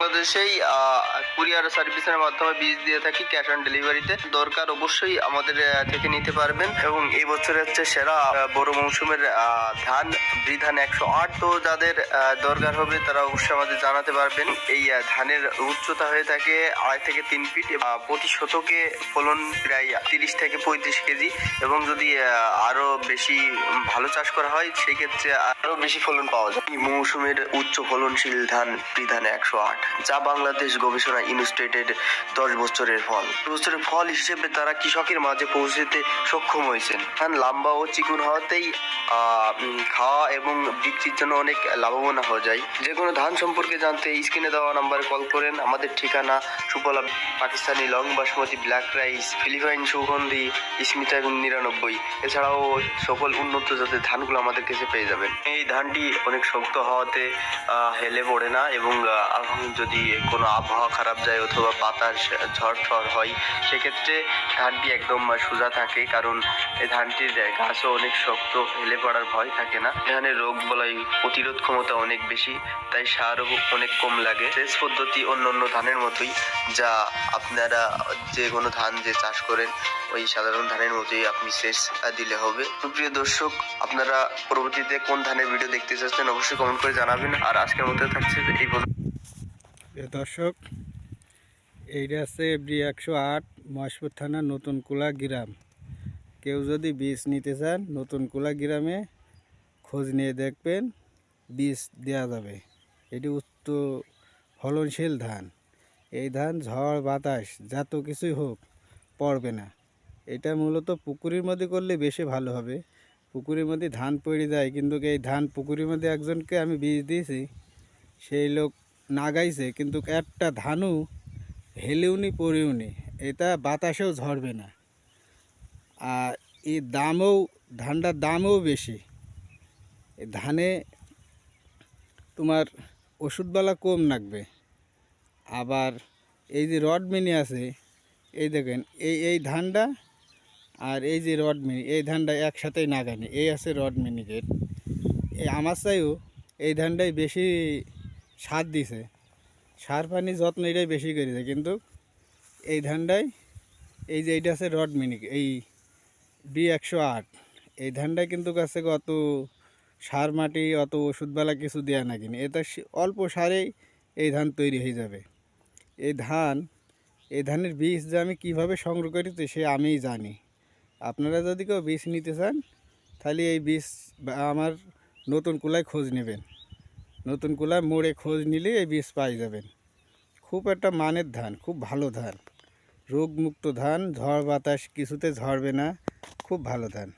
বাংলাদেশেই কুরিয়ার সার্ভিসের মাধ্যমে বীজ দিয়ে থাকি ক্যাশ অন ডেলিভারিতে। দরকার অবশ্যই আমাদের থেকে নিতে পারবেন। এবং এই বছরে হচ্ছে সেরা বড় মৌসুমের ধান বৃধান 108। তো যাদের দরকার হবে তারা অবশ্যই আমাদের জানাতে পারবেন। এই ধানের উচ্চতা হয়ে থাকে 2.5 থেকে 3 ফিট। প্রতি শতকে ফলন প্রায় 30 থেকে 35 কেজি। এবং যদি আরো বেশি ভালো চাষ করা হয় সেই ক্ষেত্রে আরো বেশি ফলন পাওয়া যায়। এই মৌসুমের উচ্চ ফলনশীল ধান বৃধান 108, যা বাংলাদেশ গবেষণা ইনস্টিটিউটের 10 বছরের ফল হিসেবে তারা কৃষকের মাঝে পৌঁছতে সক্ষম হয়েছেন। ধান লম্বা ও চিকন হওয়াতেই খাওয়া এবং বিক্রির জন্য অনেক লাভবান হওয়া যায়। যে কোনো ধান সম্পর্কে জানতে স্ক্রিনে দেওয়া নাম্বারে কল করেন। আমাদের ঠিকানা Sufala Pakistani long basmati black rice, Philippine সুগন্ধি স্মিতা 99। এছাড়াও সকল উন্নত জাতের ধানগুলো আমাদের কাছে পেয়ে যাবেন। এই ধানটি অনেক শক্ত হওয়াতে হেলে পড়ে না। এবং যদি কোনো আবহাওয়া খারাপ যায় অথবা বাতাস ঝড় হয় সেক্ষেত্রে ধানটি একদম সোজা থাকে, কারণ এই ধানটির গাছও অনেক শক্ত, হেলে পড়ার ভয় থাকে না। এখানে রোগ বলাই প্রতিরোধ ক্ষমতা অনেক বেশি, তাই সারও অনেক কম লাগে। সেচ পদ্ধতি অন্যান্য ধানের মতোই, যা আপনারা যে কোনো ধান যে চাষ করেন ওই সাধারণ ধানের মতোই আপনি সেচ দিলে হবে। প্রিয় দর্শক, আপনারা পরবর্তীতে কোন ধানের ভিডিও দেখতে চাচ্ছেন অবশ্যই কমেন্ট করে জানাবেন। আর আজকের মতো থাকছে এই দর্শক, এইটা আছে এব্রি 108, মহেশপুর থানা নতুন কুলা গ্রাম। কেউ যদি বীজ নিতে চান নতুন কুলা গ্রামে খোঁজ নিয়ে দেখবেন, বীজ দেওয়া যাবে। এটি উচ্চ ফলনশীল ধান। এই ধান ঝড় বাতাস যত কিছুই হোক পড়বে না। এটা মূলত পুকুরের মধ্যে করলে বেশি ভালো হবে। পুকুরের মধ্যে ধান পড়ে যায়, কিন্তু এই ধান পুকুরের মধ্যে একজনকে আমি বীজ দিয়েছি, সেই লোক নাগাইছে, কিন্তু একটা ধানও হেলেওনি পড়েওনি। এটা বাতাসেও ঝরবে না। আর এই ধানটার দামও বেশি। এই ধানে তোমার ওষুধবালা কম লাগবে। আবার এই যে রড মিনি আছে, এই দেখেন এই ধানটা আর এই যে রড মিনি, এই ধানটা একসাথেই নাগানি। এই আছে রড মিনিকের। এই আমার চাইও এই ধানটাই বেশি সার দিছে, সার পানি যত্ন এটাই বেশি করেছে। কিন্তু এই ধানটাই, এই যে এইটা আছে রড মিনিক, এই B108, এই ধানটাই কিন্তু কাছে অত সার মাটি অত ওষুধবেলা কিছু দেওয়া না কিনে। এটা অল্প সারেই এই ধান তৈরি হয়ে যাবে। এই ধানের বীজ যে আমি কীভাবে সংগ্রহ করেছি সে আমিই জানি। আপনারা যদি কেউ বীজ নিতে চান তাহলে এই বীজ আমার নতুন কুলায় খোঁজ নেবেন। নতুন কুলায় মোড়ে খোঁজ নিলে এই বীজ পাই যাবেন। খুব একটা মানের ধান, খুব ভালো ধান, রোগমুক্ত ধান, ঝড় বাতাস কিছুতে ঝরবে না, খুব ভালো ধান।